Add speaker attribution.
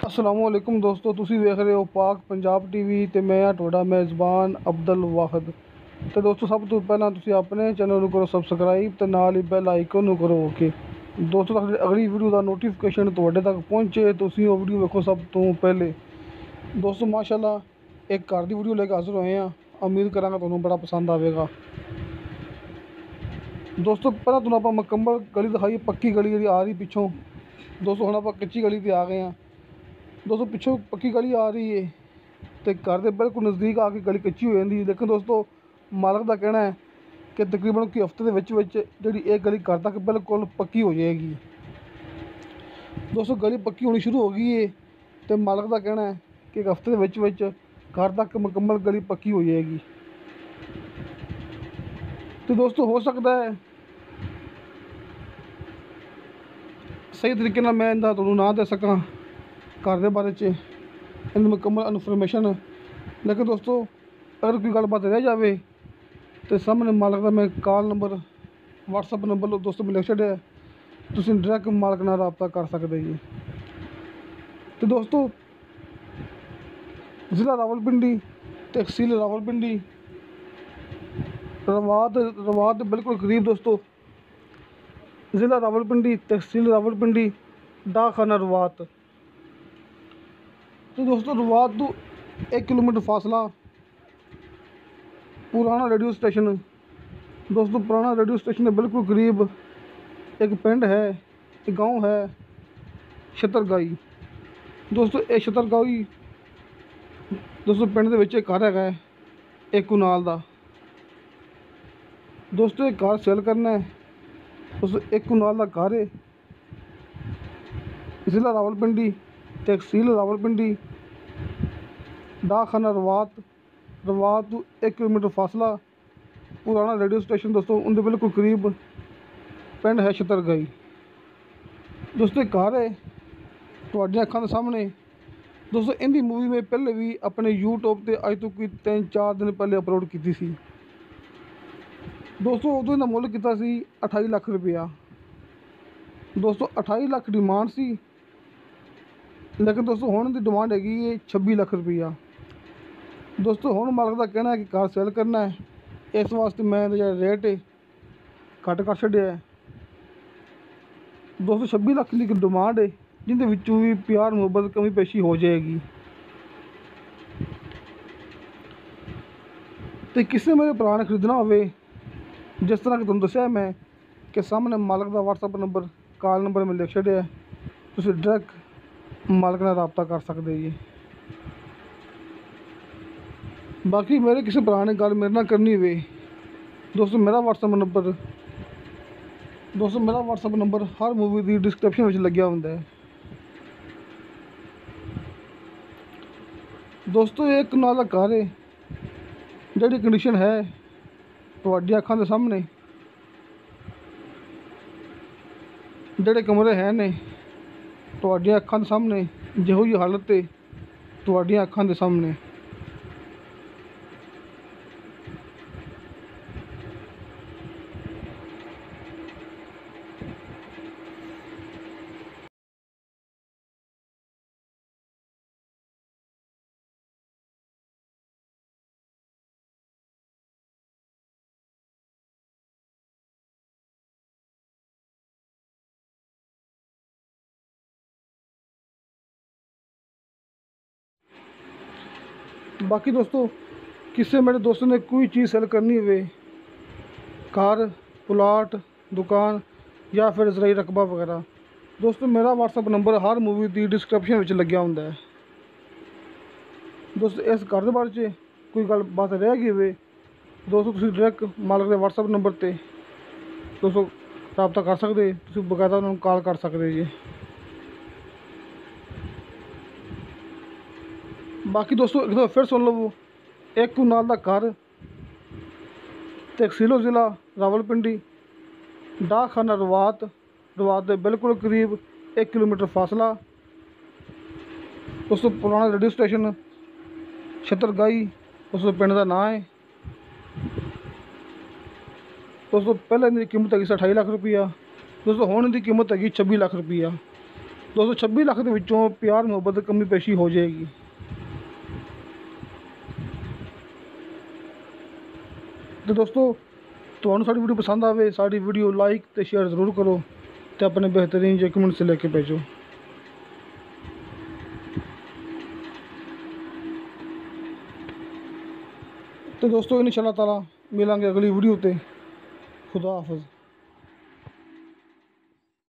Speaker 1: असलामुअलैकुम दोस्तों, ਤੁਸੀਂ ਵੇਖ ਰਹੇ ਹੋ ਪਾਕ ਪੰਜਾਬ ਟੀਵੀ ਤੇ ਮੈਂ ਆ ਤੁਹਾਡਾ ਮੇਜ਼ਬਾਨ ਅਬਦੁਲ ਵਾਹਿਦ। ਤੇ ਦੋਸਤੋ, ਸਭ ਤੋਂ ਪਹਿਲਾਂ ਤੁਸੀਂ ਆਪਣੇ ਚੈਨਲ ਨੂੰ ਕਰੋ ਸਬਸਕ੍ਰਾਈਬ ਤੇ ਨਾਲ ਹੀ ਬੈਲ ਆਈਕਨ ਨੂੰ ਕਰੋ ਓਕੇ। ਦੋਸਤੋ, ਤਾਂ ਕਿ ਅਗਲੀ ਵੀਡੀਓ ਦਾ ਨੋਟੀਫਿਕੇਸ਼ਨ ਤੁਹਾਡੇ ਤੱਕ ਪਹੁੰਚੇ, ਤੁਸੀਂ ਉਹ ਵੀਡੀਓ ਵੇਖੋ ਸਭ ਤੋਂ ਪਹਿਲੇ। ਦੋਸਤੋ, ਮਾਸ਼ਾਅੱਲਾ ਇੱਕ ਘਰ ਦੀ ਵੀਡੀਓ ਲੈ ਕੇ ਹਾਜ਼ਰ ਹੋਏ ਹਾਂ। ਉਮੀਦ ਕਰਾਂਗਾ ਤੁਹਾਨੂੰ ਬੜਾ ਪਸੰਦ ਆਵੇਗਾ। ਦੋਸਤੋ, ਪਹਿਲਾਂ ਤੁਹਾਨੂੰ ਆਪਾਂ ਮੁਕੰਮਲ ਗਲੀ ਦਿਖਾਈ, ਪੱਕੀ ਗਲੀ ਜਿਹੜੀ ਆ ਰਹੀ ਪਿੱਛੋਂ। ਦੋਸਤੋ, ਹੁਣ ਆਪਾਂ ਕੱਚੀ ਗਲੀ 'ਤੇ ਆ ਗਏ ਹਾਂ। ਦੋਸਤੋ, ਪਿੱਛੋਂ ਪੱਕੀ ਗਲੀ ਆ ਰਹੀ ਹੈ ਅਤੇ ਘਰ ਦੇ ਬਿਲਕੁਲ ਨਜ਼ਦੀਕ ਆ ਕੇ ਗਲੀ ਕੱਚੀ ਹੋ ਜਾਂਦੀ ਹੈ। ਲੇਕਿਨ ਦੋਸਤੋ, ਮਾਲਕ ਦਾ ਕਹਿਣਾ ਹੈ ਕਿ ਤਕਰੀਬਨ ਕੋਈ ਹਫ਼ਤੇ ਦੇ ਵਿੱਚ ਜਿਹੜੀ ਇਹ ਗਲੀ ਘਰ ਤੱਕ ਬਿਲਕੁਲ ਪੱਕੀ ਹੋ ਜਾਏਗੀ। ਦੋਸਤੋ, ਗਲੀ ਪੱਕੀ ਹੋਣੀ ਸ਼ੁਰੂ ਹੋ ਗਈ ਹੈ ਅਤੇ ਮਾਲਕ ਦਾ ਕਹਿਣਾ ਹੈ ਕਿ ਇੱਕ ਹਫ਼ਤੇ ਦੇ ਵਿੱਚ ਘਰ ਤੱਕ ਮੁਕੰਮਲ ਗਲੀ ਪੱਕੀ ਹੋ ਜਾਏਗੀ। ਅਤੇ ਦੋਸਤੋ, ਹੋ ਸਕਦਾ ਹੈ ਸਹੀ ਤਰੀਕੇ ਨਾਲ ਮੈਂ ਇਹਦਾ ਤੁਹਾਨੂੰ ਨਾ ਦੇ ਸਕਾਂ ਘਰ ਦੇ ਬਾਰੇ 'ਚ ਇਹਨੂੰ ਮੁਕੰਮਲ ਇਨਫੋਰਮੇਸ਼ਨ। ਲੇਕਿਨ ਦੋਸਤੋ, ਅਗਰ ਕੋਈ ਗੱਲਬਾਤ ਰਹਿ ਜਾਵੇ ਤਾਂ ਸਾਹਮਣੇ ਮਾਲਕ ਦਾ ਮੈਂ ਕਾਲ ਨੰਬਰ, ਵਟਸਐਪ ਨੰਬਰ ਦੋਸਤੋ ਮੈਂ ਲਿਖ ਛੱਡਿਆ, ਤੁਸੀਂ ਡਾਇਰੈਕਟ ਮਾਲਕ ਨਾਲ ਰਾਬਤਾ ਕਰ ਸਕਦੇ ਜੀ। ਅਤੇ ਦੋਸਤੋ, ਜ਼ਿਲ੍ਹਾ ਰਾਵਲਪਿੰਡੀ, ਤਹਿਸੀਲ ਰਾਵਲਪਿੰਡੀ, ਰਵਾਦ ਦੇ ਬਿਲਕੁਲ ਕਰੀਬ। ਦੋਸਤੋ, ਜ਼ਿਲ੍ਹਾ ਰਾਵਲਪਿੰਡੀ, ਤਹਿਸੀਲ ਰਾਵਲਪਿੰਡੀ, ਡਾਕਖਾਨਾ ਰਵਾਤ। तो दोस्तों, रवात तो 1 किलोमीटर फासला पुराना रेडियो स्टेशन। दोस्तों, पुराना रेडियो स्टेशन के बिल्कुल करीब एक पिंड है, एक गांव है छतरगाई। दोस्तों, ये छतरगाई दोस्तों पिंड दे विच एक घर है, एक कुनाल दा। दोस्तों, एक घर सेल करना है। दोस्तों, एक कुनाल दा घर है, जिला रावलपिंडी, तहसील रावलपिंडी, डाकखाना रवात तो 1 किलोमीटर फासला पुराना रेडियो स्टेशन। दोस्तों, उनके बिल्कुल करीब पिंड है छतरगाई। दोस्तों, एक घर है तुहाडियां अखां दे सामने। दोस्तों, इनकी मूवी मैं पहले भी अपने यूट्यूब पर अज तो कोई 3-4 दिन पहले अपलोड की सी। दोस्तों, उदों इहदा मुल कीता सी 28 लाख रुपया। दोस्तों, 28 लाख डिमांड सी, लेकिन दोस्तों हुण दी डिमांड हैगी है 26 लाख रुपया। दोस्तों, हुण मालक का कहना है कि कार सेल करना है, इस वास्ते मैं जो रेट है घट कर छड्डिया है। दोस्तों, 26 लाख की डिमांड है, जिंदे विचों भी प्यार मुहब्बत कमी पेशी हो जाएगी। तो किसी मेरे भरा ने खरीदना होवे, जिस तरह कि तुहानूं दस्सिया मैं कि सामने मालक का वट्सएप नंबर, कॉल नंबर मैं लिख छड्डिया, तुसीं डायरैक्ट मालक नाल राबता कर सकते जी। बाकी मेरे किसी भरा ने गल मेरे नाल करनी होवे, दोस्तों मेरा व्हाट्सएप नंबर हर मूवी की डिस्क्रिप्शन में लग्या हुंदा है। दोस्तों, एक कनाल दा घर है, जिहड़ी कंडीशन है तुहाडी अखां दे सामने, जिहड़े कमरे है ने तुहाडी अखां दे सामने, जिहो जी हालत है तुहाडी अखां दे सामने। बाकी दोस्तों, किसी मेरे दोस्तों ने कोई चीज़ सेल करनी हुए, कार, प्लाट, दुकान या फिर ज़राई रकबा वगैरह, दोस्तों मेरा व्हाट्सएप नंबर हर मूवी की डिस्क्रिप्शन में लग्या हुंदा है। दोस्तों, इस घर के बारे च कोई गलबात रह गई हुए, दोस्तों तुसीं डायरैक्ट मालक के व्हाट्सएप नंबर पर दोस्तों राबता कर सकते, तुसीं बकायदा उन्होंने कॉल कर सकते जी। बाकी दोस्तों, एक दफ़ा फिर सुन लो, एक कुनाल दा घर, तहसीलो ज़िला रावलपिंडी, डाकखाना रवात के बिल्कुल करीब 1 किलोमीटर फासला। दोस्तों, पुराना रेडियो स्टेशन छतरगाई दोस्तों पिंड का नाम है। दोस्तों, पहले इनकी कीमत हैगी 28 लाख रुपया। दोस्तों, हुण इनकी कीमत हैगी 26 लाख रुपया। दोस्तों 26 ਲੱਖ ਦੇ ਵਿੱਚੋਂ ਪਿਆਰ ਮੁਹੱਬਤ ਦੀ ਕਮੀ ਪੇਸ਼ੀ ਹੋ ਜਾਏਗੀ। तो दोस्तों ਤੁਹਾਨੂੰ ਸਾਡੀ ਵੀਡੀਓ ਪਸੰਦ ਆਵੇ ਸਾਡੀ ਵੀਡੀਓ ਲਾਈਕ ਤੇ ਸ਼ੇਅਰ ਜ਼ਰੂਰ ਕਰੋ ਤੇ ਆਪਣੇ बेहतरीन ਜਿਹੇ ਕਮੈਂਟਸ ਲੈ ਕੇ ਭੇਜੋ। तो दोस्तों इंशाअल्लाह ताला मिलेंगे अगली वीडियो ते। खुदा हाफिज़।